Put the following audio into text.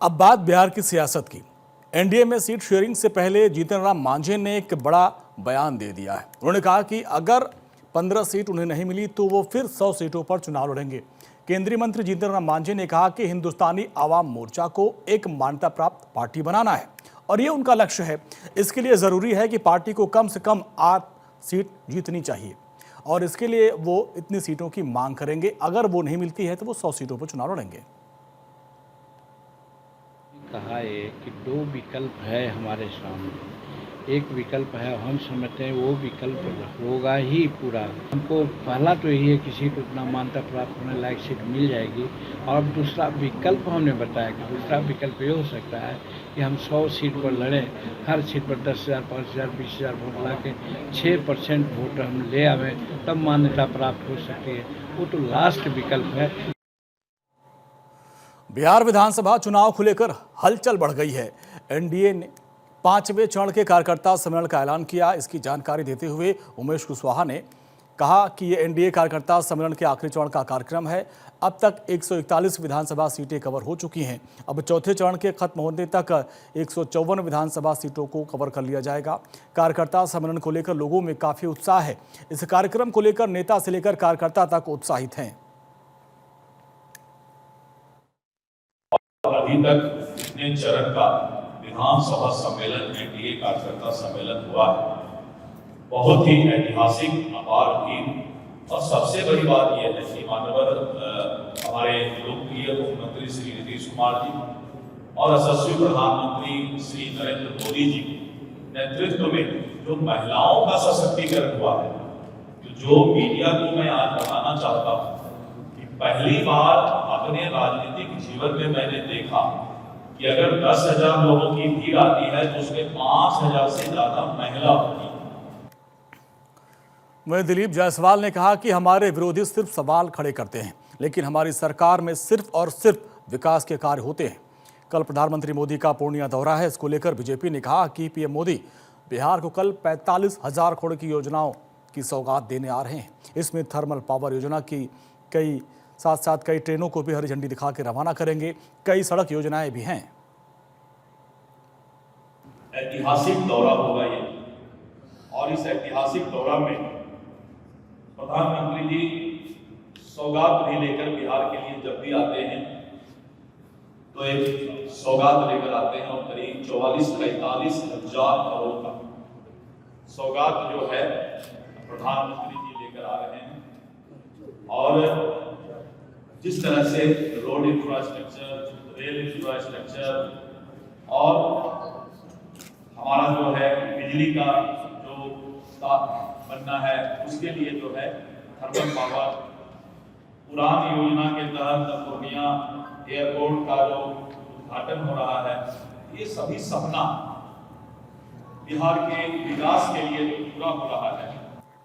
अब बात बिहार की सियासत की। एनडीए में सीट शेयरिंग से पहले जीतन राम मांझी ने एक बड़ा बयान दे दिया है। उन्होंने कहा कि अगर 15 सीट उन्हें नहीं मिली तो वो फिर 100 सीटों पर चुनाव लड़ेंगे। केंद्रीय मंत्री जीतन राम मांझी ने कहा कि हिंदुस्तानी आवाम मोर्चा को एक मान्यता प्राप्त पार्टी बनाना है और ये उनका लक्ष्य है। इसके लिए जरूरी है कि पार्टी को कम से कम 8 सीट जीतनी चाहिए और इसके लिए वो इतनी सीटों की मांग करेंगे। अगर वो नहीं मिलती है तो वो 100 सीटों पर चुनाव लड़ेंगे। कहा है कि 2 विकल्प है हमारे सामने। एक विकल्प है, हम समझते हैं वो विकल्प होगा ही पूरा। हमको पहला तो यही है कि सीट उतना मान्यता प्राप्त होने लायक सीट मिल जाएगी। और दूसरा विकल्प हमने बताया कि दूसरा विकल्प ये हो सकता है कि हम 100 सीट पर लड़ें, हर सीट पर 10,000, 5,000, 20,000 वोट ला के 6% वोट हम ले आवें, तब मान्यता प्राप्त हो सकती है। वो तो लास्ट विकल्प है। बिहार विधानसभा चुनाव को लेकर हलचल बढ़ गई है। एनडीए ने 5वें चरण के कार्यकर्ता सम्मेलन का ऐलान किया। इसकी जानकारी देते हुए उमेश कुशवाहा ने कहा कि ये एनडीए कार्यकर्ता सम्मेलन के आखिरी चरण का कार्यक्रम है। अब तक 141 विधानसभा सीटें कवर हो चुकी हैं। अब चौथे चरण के खत्म होने तक 154 विधानसभा सीटों को कवर कर लिया जाएगा। कार्यकर्ता सम्मेलन को लेकर लोगों में काफी उत्साह है। इस कार्यक्रम को लेकर नेता से लेकर कार्यकर्ता तक उत्साहित हैं। अभी तक इतने चरण का विधानसभा सम्मेलन एनडीए कार्यकर्ता सम्मेलन हुआ है, बहुत ही ऐतिहासिक, अपार भीड़। और सबसे बड़ी बात यह है कि माननीय हमारे लोकप्रिय मुख्यमंत्री श्री नीतीश कुमार जी और यशस्वी प्रधानमंत्री श्री नरेंद्र मोदी जी के नेतृत्व में जो महिलाओं का सशक्तिकरण हुआ है, जो मीडिया को मैं आज बताना चाहता हूँ, पहली बार अपने राजनीतिक जीवन में मैंने देखा कि अगर 10,000 लोगों की भीड़ आती है तो उसमें 5,000 से ज्यादा महिला होती है। वहीं दिलीप जायसवाल ने कहा कि हमारे विरोधी सिर्फ सवाल खड़े करते हैं, लेकिन हमारी सरकार में सिर्फ और सिर्फ विकास के कार्य होते हैं। कल प्रधानमंत्री मोदी का पूर्णिया दौरा है। इसको लेकर बीजेपी ने कहा कि पीएम मोदी बिहार को कल 45,000 करोड़ की योजनाओं की सौगात देने आ रहे हैं। इसमें थर्मल पावर योजना की साथ साथ कई ट्रेनों को भी हरी झंडी दिखा के रवाना करेंगे। कई सड़क योजनाएं भी हैं। ऐतिहासिक दौरा होगा ये, और इस ऐतिहासिक दौरा में प्रधानमंत्री जी सौगात भी लेकर बिहार के लिए जब भी आते हैं तो एक सौगात लेकर आते हैं और करीब 44-45 हजार करोड़ का सौगात जो है प्रधानमंत्री जी लेकर आ रहे हैं। और जिस तरह से रोड इंफ्रास्ट्रक्चर, रेल इंफ्रास्ट्रक्चर और हमारा जो है बिजली का जो बनना है, उसके लिए जो है थर्मल पावर, उड़ान योजना के तहत पूर्णिया एयरपोर्ट का जो उद्घाटन हो रहा है, ये सभी सपना बिहार के विकास के लिए जो पूरा हो रहा है,